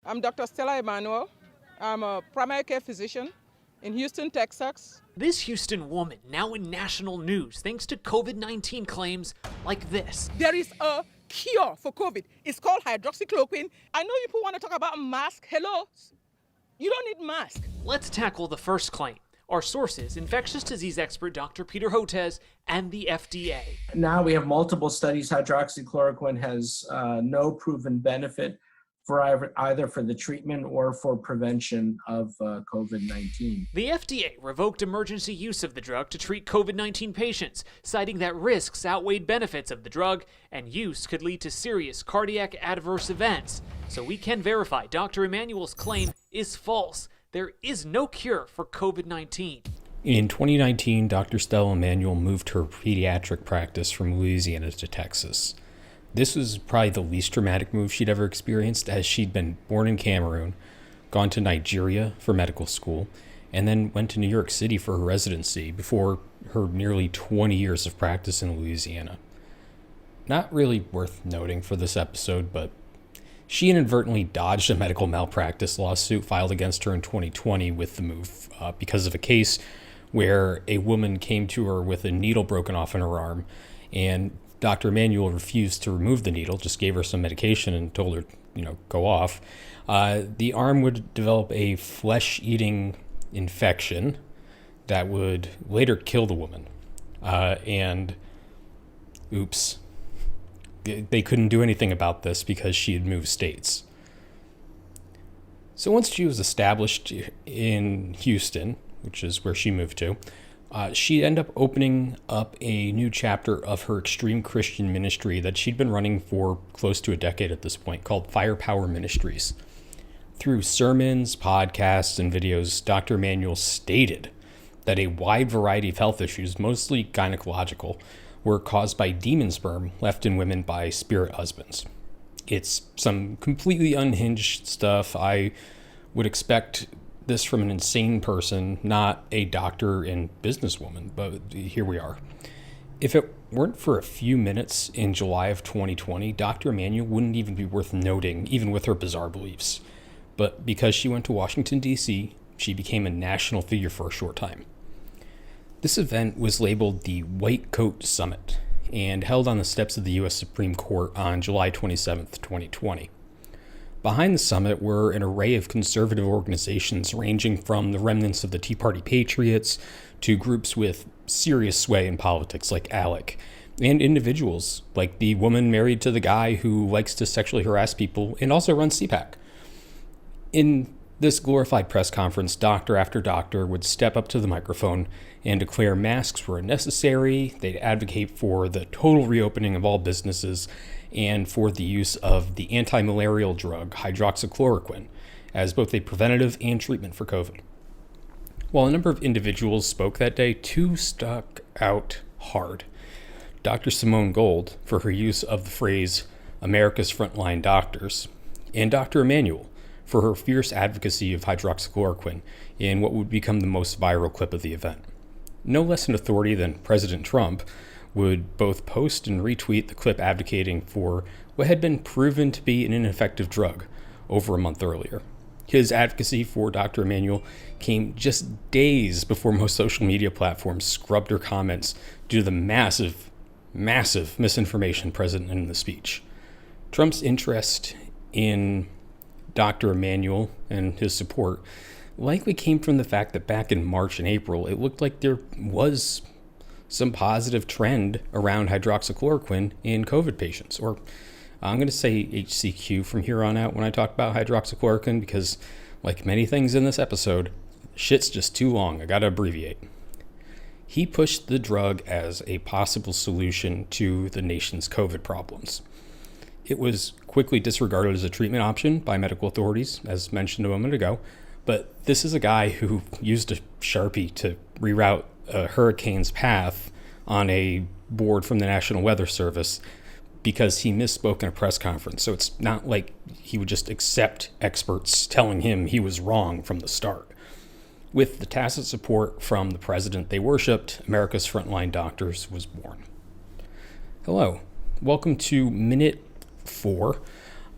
I'm Dr. Stella Emanuel. I'm a primary care physician in Houston, Texas. This Houston woman now in national news thanks to COVID-19 claims like this. There is a cure for COVID. It's called hydroxychloroquine. I know people want to talk about mask. Hello? You don't need mask. Let's tackle the first claim. Our sources, infectious disease expert Dr. Peter Hotez and the FDA. Now we have multiple studies. Hydroxychloroquine has no proven benefit for either for the treatment or for prevention of COVID-19. The FDA revoked emergency use of the drug to treat COVID-19 patients, citing that risks outweighed benefits of the drug and use could lead to serious cardiac adverse events. So we can verify Dr. Emanuel's claim is false. There is no cure for COVID-19. In 2019, Dr. Stella Emanuel moved her pediatric practice from Louisiana to Texas. This was probably the least traumatic move she'd ever experienced, as she'd been born in Cameroon, gone to Nigeria for medical school, and then went to New York City for her residency before her nearly 20 years of practice in Louisiana. Not really worth noting for this episode, but she inadvertently dodged a medical malpractice lawsuit filed against her in 2020 with the move because of a case where a woman came to her with a needle broken off in her arm, and Dr. Emanuel refused to remove the needle, just gave her some medication and told her, go off. The arm would develop a flesh-eating infection that would later kill the woman. And oops, they couldn't do anything about this because she had moved states. So once she was established in Houston, which is where she moved to, she'd end up opening up a new chapter of her extreme Christian ministry that she'd been running for close to a decade at this point, called Firepower Ministries. Through sermons, podcasts, and videos, Dr. Emanuel stated that a wide variety of health issues, mostly gynecological, were caused by demon sperm left in women by spirit husbands. It's some completely unhinged stuff. I would expect this from an insane person, not a doctor and businesswoman, but here we are. If it weren't for a few minutes in July of 2020, Dr. Emanuel wouldn't even be worth noting, even with her bizarre beliefs. But because she went to Washington, D.C., she became a national figure for a short time. This event was labeled the White Coat Summit and held on the steps of the U.S. Supreme Court on July 27, 2020. Behind the summit were an array of conservative organizations ranging from the remnants of the Tea Party Patriots to groups with serious sway in politics like ALEC, and individuals like the woman married to the guy who likes to sexually harass people and also runs CPAC. In this glorified press conference, doctor after doctor would step up to the microphone and declare masks were unnecessary. They'd advocate for the total reopening of all businesses and for the use of the anti-malarial drug hydroxychloroquine as both a preventative and treatment for COVID. While a number of individuals spoke that day, two stuck out hard. Dr. Simone Gold, for her use of the phrase America's frontline doctors, and Dr. Emanuel, for her fierce advocacy of hydroxychloroquine in what would become the most viral clip of the event. No less an authority than President Trump would both post and retweet the clip advocating for what had been proven to be an ineffective drug over a month earlier. His advocacy for Dr. Emanuel came just days before most social media platforms scrubbed her comments due to the massive misinformation present in the speech. Trump's interest in Dr. Emanuel and his support likely came from the fact that back in March and April, it looked like there was some positive trend around hydroxychloroquine in COVID patients, or I'm going to say HCQ from here on out when I talk about hydroxychloroquine, because like many things in this episode, shit's just too long. I got to abbreviate. He pushed the drug as a possible solution to the nation's COVID problems. It was quickly disregarded as a treatment option by medical authorities, as mentioned a moment ago, but this is a guy who used a Sharpie to reroute a hurricane's path on a board from the National Weather Service because he misspoke in a press conference. So it's not like he would just accept experts telling him he was wrong from the start. With the tacit support from the president they worshipped, America's Frontline Doctors was born. Hello, welcome to Minute 4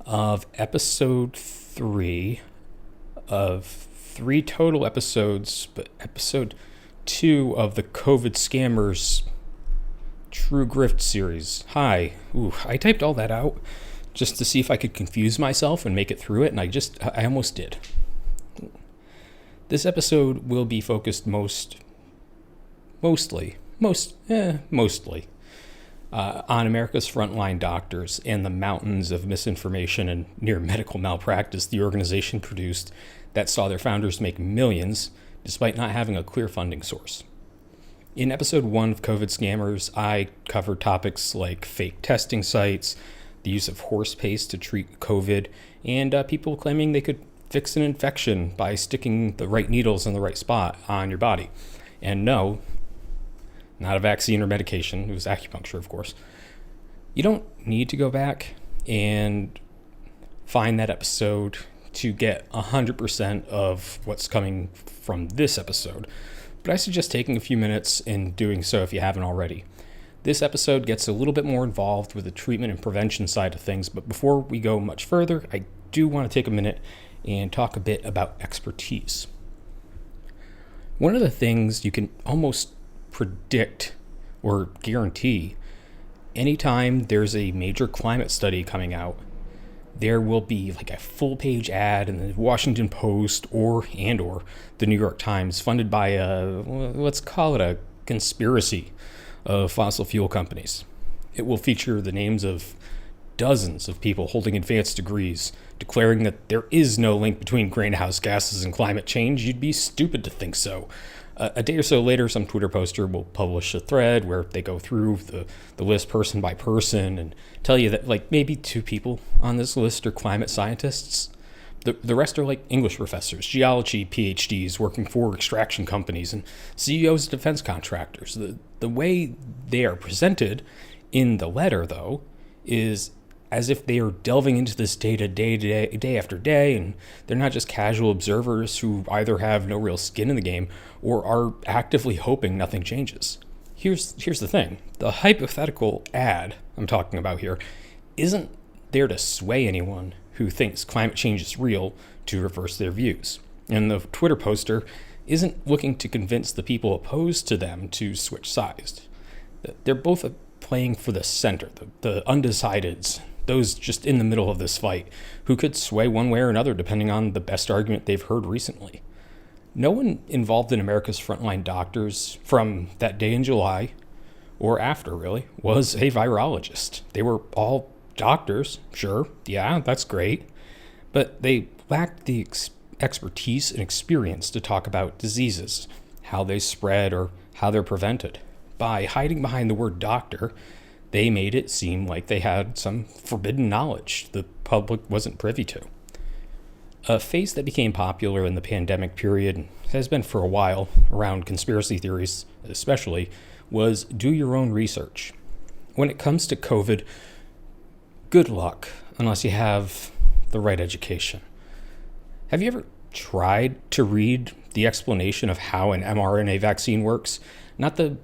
of Episode 3 of 3 total episodes, but episode 2 of the COVID Scammers True Grift series. Hi. Ooh, I typed all that out just to see if I could confuse myself and make it through it, and I almost did. This episode will be focused mostly on America's frontline doctors and the mountains of misinformation and near medical malpractice the organization produced that saw their founders make millions despite not having a clear funding source. In episode 1 of COVID Scammers, I covered topics like fake testing sites, the use of horse paste to treat COVID, and people claiming they could fix an infection by sticking the right needles in the right spot on your body. And no, not a vaccine or medication. It was acupuncture, of course. You don't need to go back and find that episode to get 100% of what's coming from this episode, but I suggest taking a few minutes and doing so if you haven't already. This episode gets a little bit more involved with the treatment and prevention side of things, but before we go much further, I do want to take a minute and talk a bit about expertise. One of the things you can almost predict or guarantee anytime there's a major climate study coming out, there will be like a full page ad in the Washington Post or the New York Times funded by let's call it a conspiracy of fossil fuel companies. It will feature the names of dozens of people holding advanced degrees declaring that there is no link between greenhouse gases and climate change. You'd be stupid to think so. A day or so later, some Twitter poster will publish a thread where they go through the list person by person and tell you that like maybe 2 people on this list are climate scientists. The rest are like English professors, geology PhDs working for extraction companies, and CEOs of defense contractors. The way they are presented in the letter, though, is as if they are delving into this data day after day, and they're not just casual observers who either have no real skin in the game or are actively hoping nothing changes. Here's the thing. The hypothetical ad I'm talking about here isn't there to sway anyone who thinks climate change is real to reverse their views. And the Twitter poster isn't looking to convince the people opposed to them to switch sides. They're both playing for the center, the undecideds, those just in the middle of this fight, who could sway one way or another depending on the best argument they've heard recently. No one involved in America's frontline doctors from that day in July, or after really, was a virologist. They were all doctors, sure, yeah, that's great, but they lacked the expertise and experience to talk about diseases, how they spread, or how they're prevented. By hiding behind the word doctor, they made it seem like they had some forbidden knowledge the public wasn't privy to. A phrase that became popular in the pandemic period, and has been for a while around conspiracy theories especially, was do your own research. When it comes to COVID, good luck unless you have the right education. Have you ever tried to read the explanation of how an mRNA vaccine works? Not the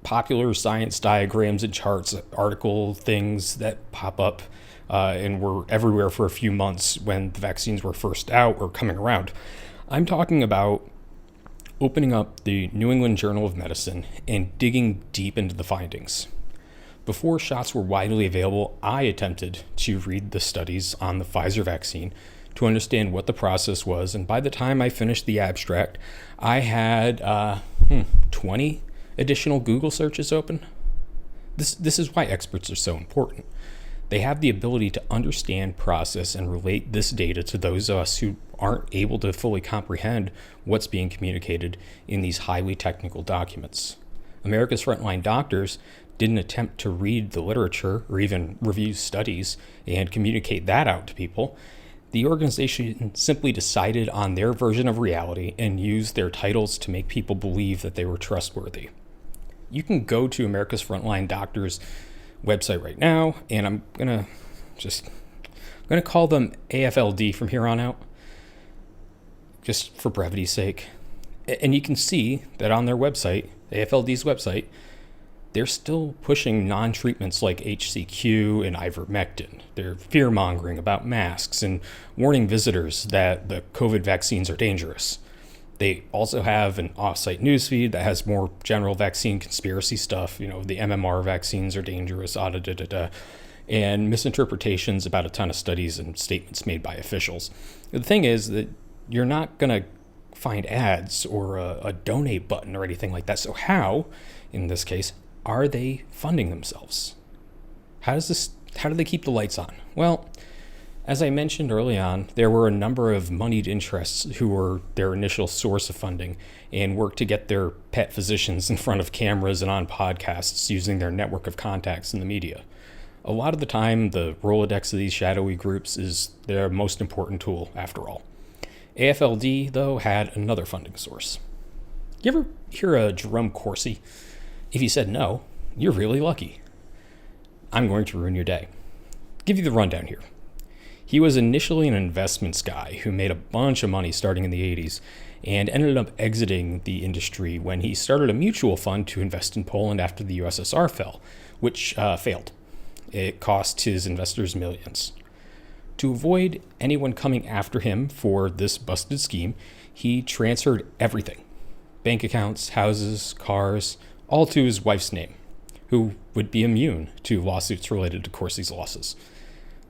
popular science diagrams and charts, article things that pop up and were everywhere for a few months when the vaccines were first out or coming around. I'm talking about opening up the New England Journal of Medicine and digging deep into the findings. Before shots were widely available, I attempted to read the studies on the Pfizer vaccine to understand what the process was, and by the time I finished the abstract, I had 20 additional Google searches open. This is why experts are so important. They have the ability to understand, process, and relate this data to those of us who aren't able to fully comprehend what's being communicated in these highly technical documents. America's frontline doctors didn't attempt to read the literature or even review studies and communicate that out to people. The organization simply decided on their version of reality and used their titles to make people believe that they were trustworthy. You can go to America's Frontline Doctors website right now, and I'm gonna call them AFLD from here on out, just for brevity's sake. And you can see that on their website, AFLD's website, they're still pushing non-treatments like HCQ and ivermectin. They're fear-mongering about masks and warning visitors that the COVID vaccines are dangerous. They also have an off-site newsfeed that has more general vaccine conspiracy stuff. The MMR vaccines are dangerous, and misinterpretations about a ton of studies and statements made by officials. The thing is that you're not going to find ads or a donate button or anything like that. So how, in this case, are they funding themselves? How do they keep the lights on? Well, as I mentioned early on, there were a number of moneyed interests who were their initial source of funding and worked to get their pet physicians in front of cameras and on podcasts using their network of contacts in the media. A lot of the time, the Rolodex of these shadowy groups is their most important tool, after all. AFLD, though, had another funding source. You ever hear of Jerome Corsi? If you said no, you're really lucky. I'm going to ruin your day. Give you the rundown here. He was initially an investments guy who made a bunch of money starting in the 80s and ended up exiting the industry when he started a mutual fund to invest in Poland after the USSR fell, which failed. It cost his investors millions. To avoid anyone coming after him for this busted scheme, he transferred everything. Bank accounts, houses, cars, all to his wife's name, who would be immune to lawsuits related to Corsi's losses.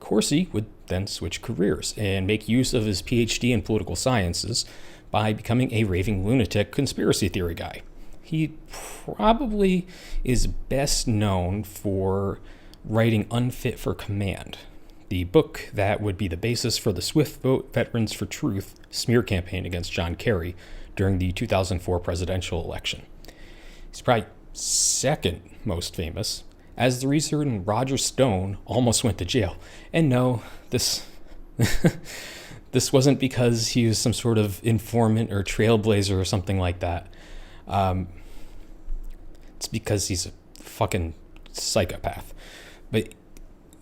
Corsi would then switch careers and make use of his PhD in political sciences by becoming a raving lunatic conspiracy theory guy. He probably is best known for writing Unfit for Command, the book that would be the basis for the Swift Vote Veterans for Truth smear campaign against John Kerry during the 2004 presidential election. He's probably second most famous, as the reason Roger Stone almost went to jail. And no, this wasn't because he was some sort of informant or trailblazer or something like that. It's because he's a fucking psychopath. But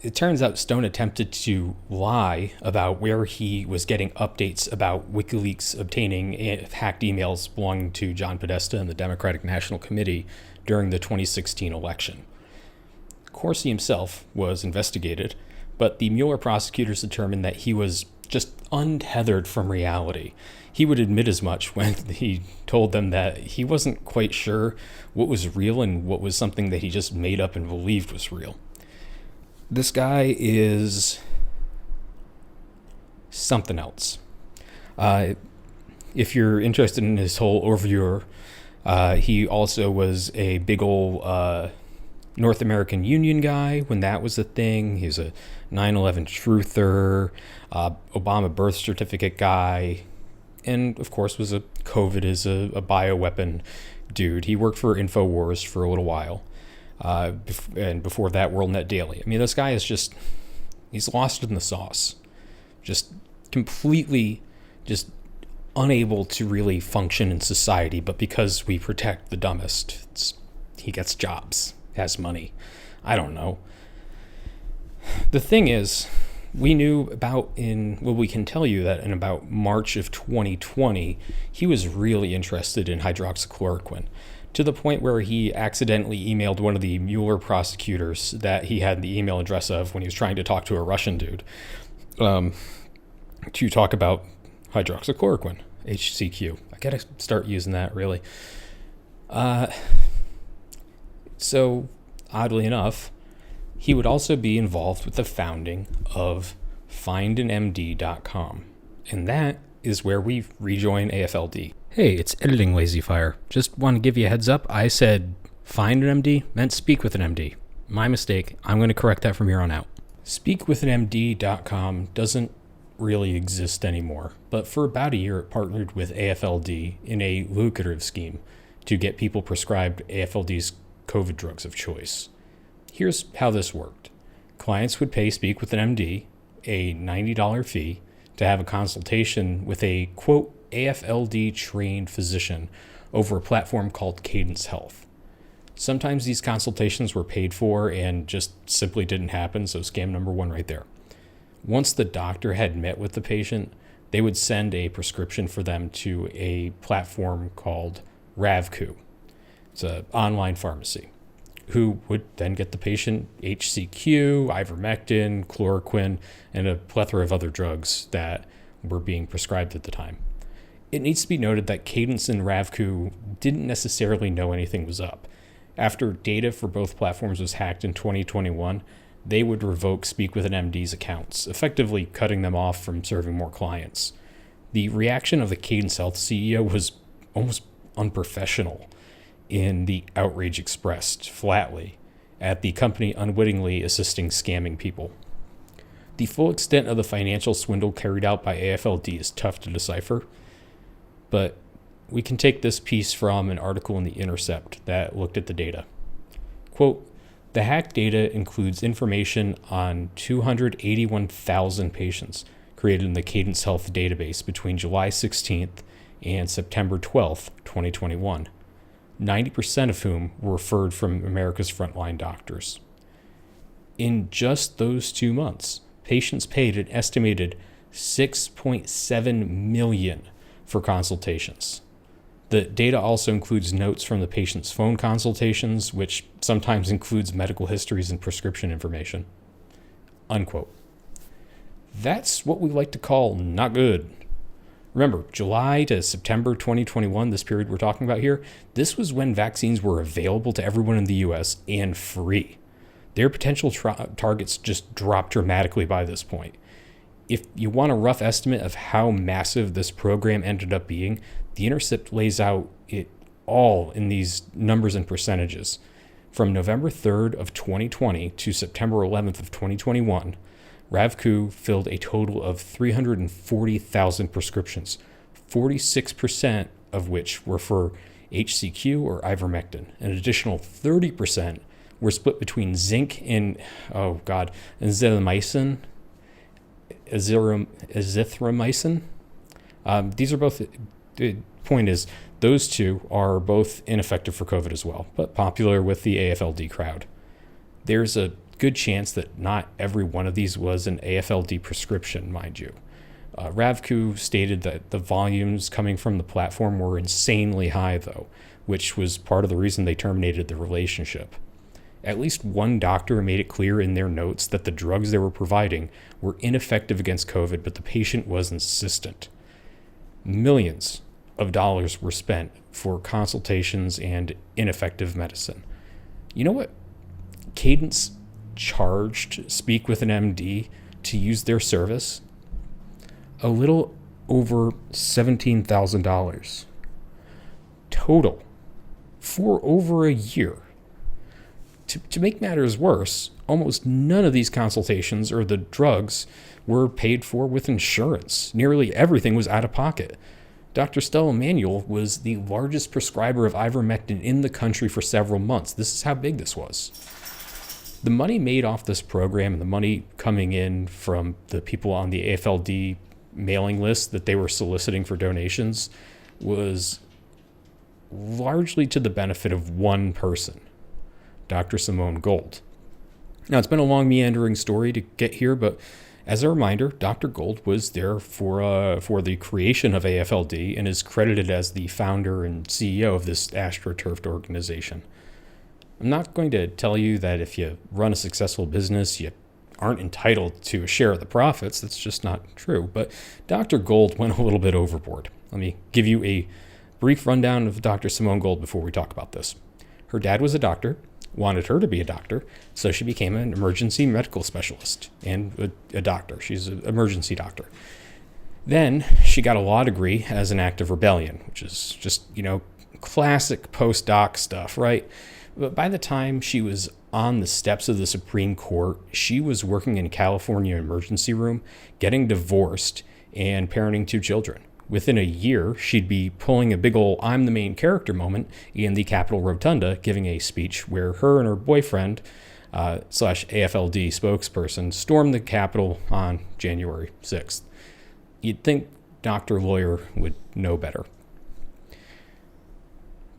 it turns out Stone attempted to lie about where he was getting updates about WikiLeaks obtaining hacked emails belonging to John Podesta and the Democratic National Committee during the 2016 election. Corsi himself was investigated, but the Mueller prosecutors determined that he was just untethered from reality. He would admit as much when he told them that he wasn't quite sure what was real and what was something that he just made up and believed was real. This guy is something else. If you're interested in his whole overview, he also was a big old North American Union guy when that was a thing. He's a 9/11 truther, Obama birth certificate guy, and of course was a COVID is a bioweapon dude. He worked for InfoWars for a little while. And before that, WorldNet Daily. I mean, this guy is just, he's lost in the sauce. Just completely just unable to really function in society. But because we protect the dumbest, he gets jobs, has money. I don't know. The thing is, we can tell you that in about March of 2020, he was really interested in hydroxychloroquine, to the point where he accidentally emailed one of the Mueller prosecutors that he had the email address of when he was trying to talk to a Russian dude to talk about hydroxychloroquine, HCQ. I gotta start using that, really. So, oddly enough, he would also be involved with the founding of findandmd.com. And that is where we rejoin AFLD. Hey, it's Editing Lazy Fire. Just want to give you a heads up. I said find an MD, meant speak with an MD. My mistake. I'm going to correct that from here on out. Speakwithanmd.com doesn't really exist anymore, but for about a year it partnered with AFLD in a lucrative scheme to get people prescribed AFLD's COVID drugs of choice. Here's how this worked. Clients would pay Speak with an MD a $90 fee to have a consultation with a, quote, AFLD trained physician over a platform called Cadence Health. Sometimes these consultations were paid for and just simply didn't happen, so scam number one right there. Once the doctor had met with the patient, they would send a prescription for them to a platform called Ravku. It's an online pharmacy. who would then get the patient HCQ, ivermectin, chloroquine, and a plethora of other drugs that were being prescribed at the time. It needs to be noted that Cadence and Ravku didn't necessarily know anything was up. After data for both platforms was hacked in 2021, they would revoke Speak with an MD's accounts, effectively cutting them off from serving more clients. The reaction of the Cadence Health CEO was almost unprofessional in the outrage expressed flatly at the company unwittingly assisting scamming people. The full extent of the financial swindle carried out by AFLD is tough to decipher, but we can take this piece from an article in The Intercept that looked at the data. Quote, the hacked data includes information on 281,000 patients created in the Cadence Health database between July 16th and September 12th, 2021, 90% of whom were referred from America's frontline doctors. In just those 2 months, patients paid an estimated $6.7 million for consultations. The data also includes notes from the patient's phone consultations, which sometimes includes medical histories and prescription information. Unquote. That's what we like to call not good. Remember, July to September 2021, this period we're talking about here, this was when vaccines were available to everyone in the US and free. Their potential targets just dropped dramatically by this point. If you want a rough estimate of how massive this program ended up being, The Intercept lays out it all in these numbers and percentages. From November 3rd of 2020 to September 11th of 2021, Ravku filled a total of 340,000 prescriptions, 46% of which were for HCQ or ivermectin. An additional 30% were split between zinc and, azithromycin. These are both, the point is, those two are both ineffective for COVID as well, but popular with the AFLD crowd. There's a good chance that not every one of these was an AFLD prescription, mind you. Ravku stated that the volumes coming from the platform were insanely high, though, which was part of the reason they terminated the relationship. At least one doctor made it clear in their notes that the drugs they were providing were ineffective against COVID, but the patient was insistent. Millions of dollars were spent for consultations and ineffective medicine. You know what Cadence charged Speak with an MD to use their service? A little over $17,000 total for over a year. To make matters worse, almost none of these consultations or the drugs were paid for with insurance. Nearly everything was out of pocket. Dr. Stella Manuel was the largest prescriber of ivermectin in the country for several months. This is how big this was. The money made off this program and the money coming in from the people on the AFLD mailing list that they were soliciting for donations was largely to the benefit of one person, Dr. Simone Gold. Now, it's been a long, meandering story to get here, but as a reminder, Dr. Gold was there for the creation of AFLD and is credited as the founder and CEO of this astroturfed organization. I'm not going to tell you that if you run a successful business, you aren't entitled to a share of the profits. That's just not true. But Dr. Gold went a little bit overboard. Let me give you a brief rundown of Dr. Simone Gold before we talk about this. Her dad was a doctor, wanted her to be a doctor, so she became an emergency medical specialist and a doctor. She's an emergency doctor. Then she got a law degree as an act of rebellion, which is just, classic postdoc stuff, right? But by the time she was on the steps of the Supreme Court, she was working in California emergency room, getting divorced, and parenting 2 children. Within a year, she'd be pulling a big ol' I'm the main character moment in the Capitol Rotunda, giving a speech where her and her boyfriend / AFLD spokesperson stormed the Capitol on January 6th. You'd think Dr. Lawyer would know better.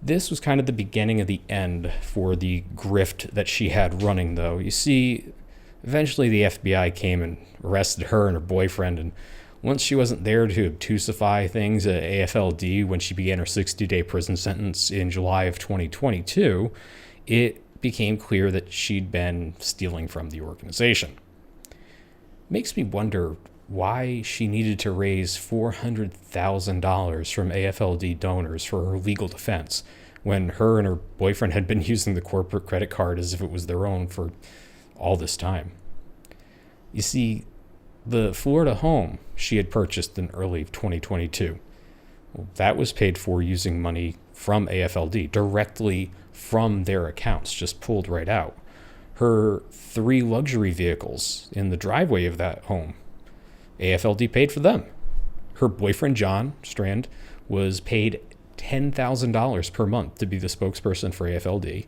This was kind of the beginning of the end for the grift that she had running, though. You see, eventually the FBI came and arrested her and her boyfriend, and once she wasn't there to obtusify things at AFLD when she began her 60-day prison sentence in July of 2022, it became clear that she'd been stealing from the organization. Makes me wonder why she needed to raise $400,000 from AFLD donors for her legal defense when her and her boyfriend had been using the corporate credit card as if it was their own for all this time. You see, the Florida home she had purchased in early 2022, that was paid for using money from AFLD, directly from their accounts, just pulled right out. Her 3 luxury vehicles in the driveway of that home, AFLD paid for them. Her boyfriend, John Strand, was paid $10,000 per month to be the spokesperson for AFLD,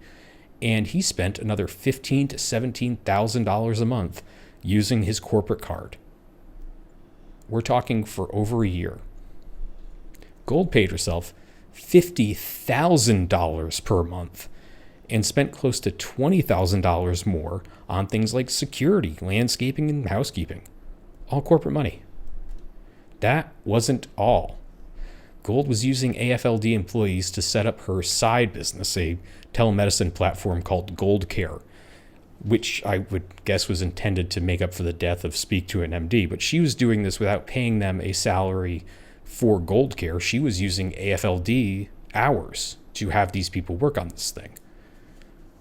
and he spent another $15,000 to $17,000 a month using his corporate card. We're talking for over a year. Gold paid herself $50,000 per month and spent close to $20,000 more on things like security, landscaping, and housekeeping. All corporate money. That wasn't all. Gold was using AFLD employees to set up her side business, a telemedicine platform called Gold Care, which I would guess was intended to make up for the death of Speak to an MD. But she was doing this without paying them a salary for Gold Care. She was using AFLD hours to have these people work on this thing.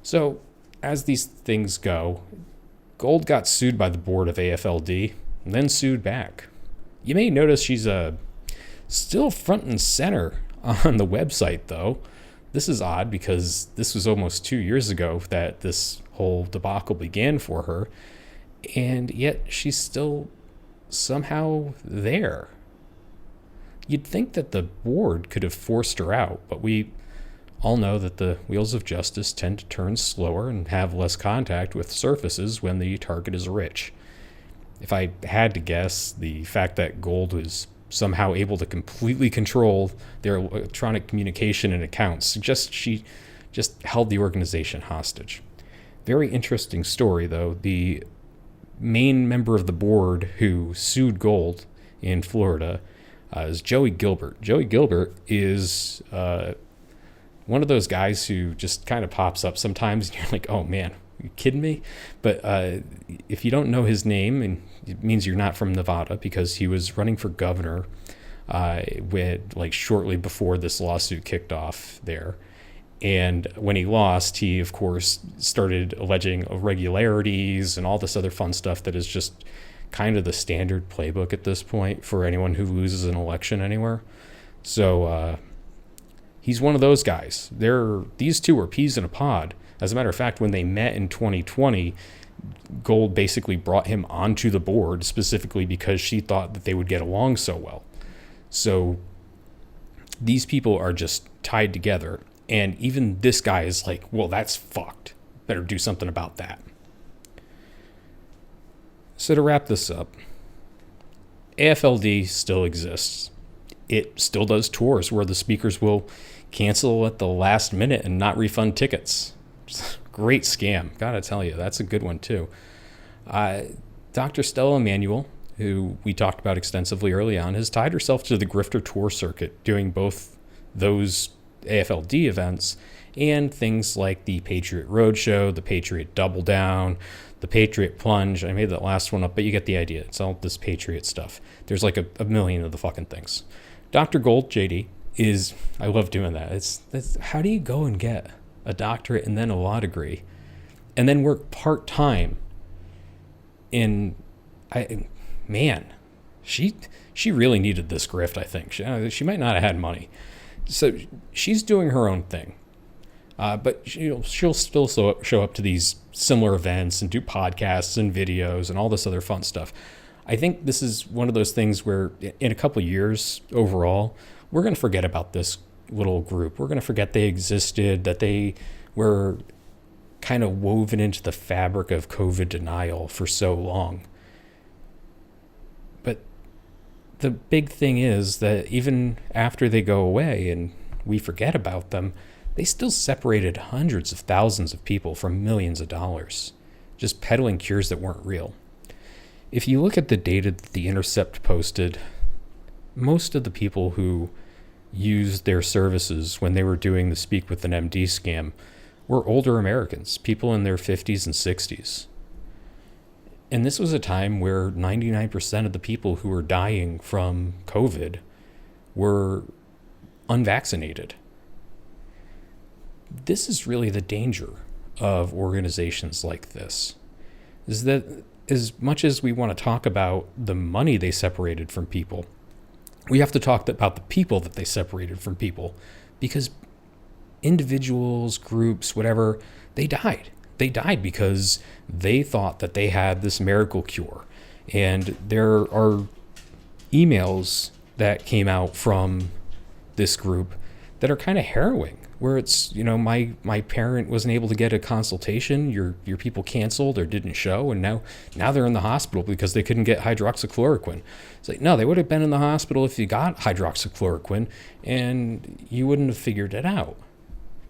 So as these things go, Gold got sued by the board of AFLD and then sued back. You may notice she's still front and center on the website, though. This is odd because this was almost 2 years ago that this whole debacle began for her, and yet she's still somehow there. You'd think that the board could have forced her out, but we all know that the wheels of justice tend to turn slower and have less contact with surfaces when the target is rich. If I had to guess, the fact that Gold was somehow able to completely control their electronic communication and accounts suggests she just held the organization hostage. Very interesting story, though. The main member of the board who sued Gold in Florida is Joey Gilbert. Joey Gilbert is one of those guys who just kind of pops up sometimes, and you're like, oh man, are you kidding me? But if you don't know his name, and it means you're not from Nevada, because he was running for governor shortly before this lawsuit kicked off there. And when he lost, he, of course, started alleging irregularities and all this other fun stuff that is just kind of the standard playbook at this point for anyone who loses an election anywhere. So he's one of those guys. These two are peas in a pod. As a matter of fact, when they met in 2020, Gold basically brought him onto the board specifically because she thought that they would get along so well. So these people are just tied together. And even this guy is like, well, that's fucked. Better do something about that. So to wrap this up, AFLD still exists. It still does tours where the speakers will cancel at the last minute and not refund tickets. Great scam. Gotta tell you, that's a good one too. Dr. Stella Emanuel, who we talked about extensively early on, has tied herself to the Grifter tour circuit, doing both those AFLD events and things like the Patriot Roadshow, the Patriot Double Down, the Patriot Plunge. I made that last one up, but you get the idea. It's all this Patriot stuff. There's like a million of the fucking things. Dr. Gold, JD, I love doing that. That's how do you go and get a doctorate and then a law degree and then work part-time she really needed this grift, I think. She might not have had money. So she's doing her own thing. But she'll still show up to these similar events and do podcasts and videos and all this other fun stuff. I think this is one of those things where in a couple of years overall, we're going to forget about this little group. We're going to forget they existed, that they were kind of woven into the fabric of COVID denial for so long. But the big thing is that even after they go away and we forget about them, they still separated hundreds of thousands of people from millions of dollars, just peddling cures that weren't real. If you look at the data that The Intercept posted, most of the people who used their services when they were doing the Speak with an MD scam were older Americans, people in their 50s and 60s. And this was a time where 99% of the people who were dying from COVID were unvaccinated. This is really the danger of organizations like this, is that as much as we want to talk about the money they separated from people, we have to talk about the people that they separated from people, because individuals, groups, whatever, they died. They died because they thought that they had this miracle cure. And there are emails that came out from this group that are kind of harrowing, where it's, my parent wasn't able to get a consultation, your people canceled or didn't show, and now they're in the hospital because they couldn't get hydroxychloroquine. It's like, no, they would have been in the hospital if you got hydroxychloroquine and you wouldn't have figured it out,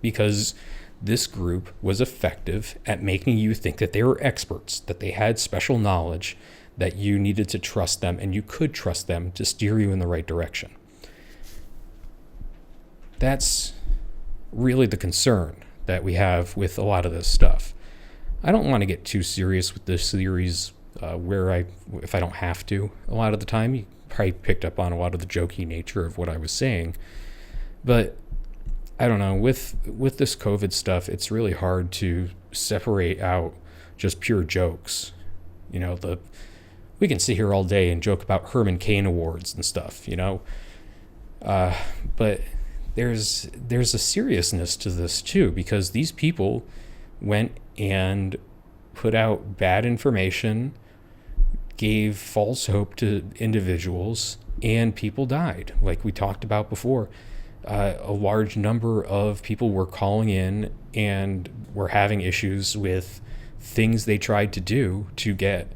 because this group was effective at making you think that they were experts, that they had special knowledge, that you needed to trust them, and you could trust them to steer you in the right direction. That's really the concern that we have with a lot of this stuff. I don't want to get too serious with this series if I don't have to. A lot of the time, you probably picked up on a lot of the jokey nature of what I was saying. But I don't know, with this COVID stuff, it's really hard to separate out just pure jokes. We can sit here all day and joke about Herman Cain Awards and stuff, but there's a seriousness to this too, because these people went and put out bad information, gave false hope to individuals, and people died. Like we talked about before, a large number of people were calling in and were having issues with things they tried to do to get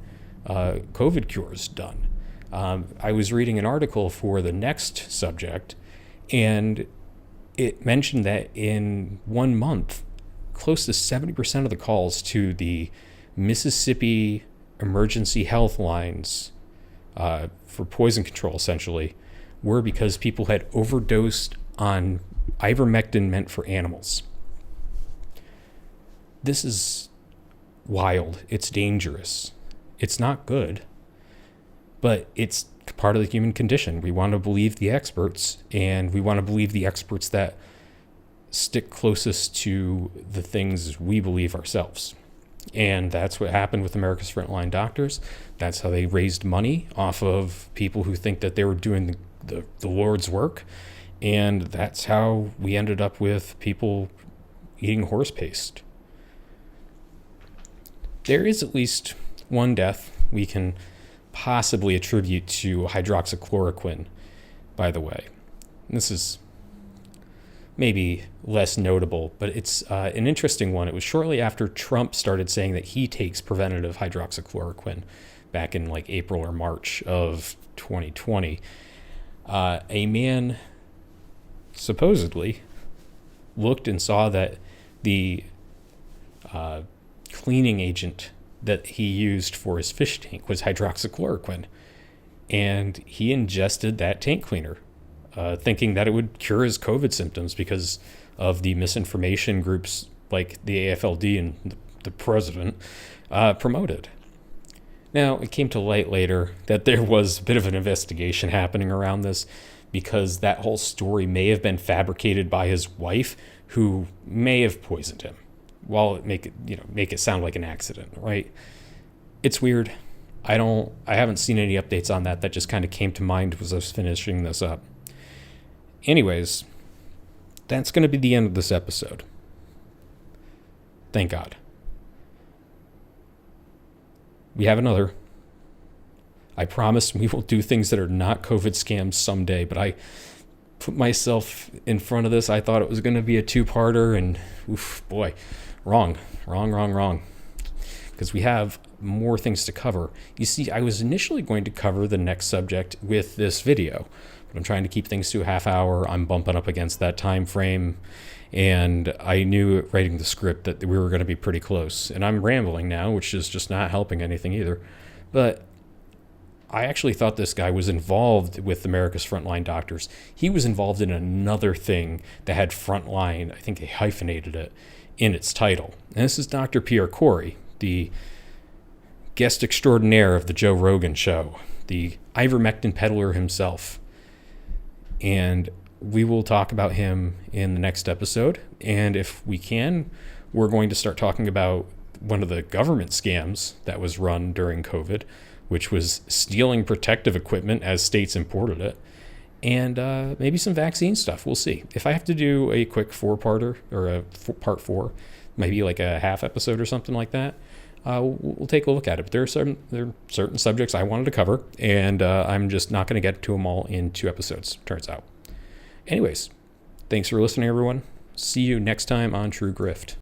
COVID cures done. I was reading an article for the next subject, and it mentioned that in 1 month, close to 70% of the calls to the Mississippi emergency health lines for poison control, essentially, were because people had overdosed on ivermectin meant for animals. This is wild. It's dangerous. It's not good, but it's part of the human condition. We want to believe the experts, and we want to believe the experts that stick closest to the things we believe ourselves. And that's what happened with America's Frontline Doctors. That's how they raised money off of people who think that they were doing the Lord's work. And that's how we ended up with people eating horse paste. There is at least one death we can possibly attribute to hydroxychloroquine, by the way. This is maybe less notable, but it's an interesting one. It was shortly after Trump started saying that he takes preventative hydroxychloroquine back in like April or March of 2020. A man supposedly looked and saw that the cleaning agent that he used for his fish tank was hydroxychloroquine, and he ingested that tank cleaner, thinking that it would cure his COVID symptoms because of the misinformation groups like the AFLD and the president promoted. Now, it came to light later that there was a bit of an investigation happening around this, because that whole story may have been fabricated by his wife, who may have poisoned him. While make it sound like an accident, right? It's weird. I haven't seen any updates on that. That just kind of came to mind as I was finishing this up. Anyways, that's going to be the end of this episode. Thank God. We have another. I promise we will do things that are not COVID scams someday, but I put myself in front of this. I thought it was going to be a two-parter, and oof, boy, wrong. Because we have more things to cover. You see, I was initially going to cover the next subject with this video, but I'm trying to keep things to a half hour. I'm bumping up against that time frame, and I knew writing the script that we were going to be pretty close. And I'm rambling now, which is just not helping anything either. But I actually thought this guy was involved with America's Frontline Doctors. He was involved in another thing that had Frontline. I think they hyphenated it. in its title. And this is Dr. Pierre Corey, the guest extraordinaire of the Joe Rogan show, the ivermectin peddler himself. And we will talk about him in the next episode. And if we can, we're going to start talking about one of the government scams that was run during COVID, which was stealing protective equipment as states imported it. And maybe some vaccine stuff. We'll see. If I have to do a quick four-parter or a part 4, maybe like a half episode or something like that, we'll take a look at it. But there are certain subjects I wanted to cover, and I'm just not going to get to them all in 2 episodes, turns out. Anyways, thanks for listening, everyone. See you next time on True Grift.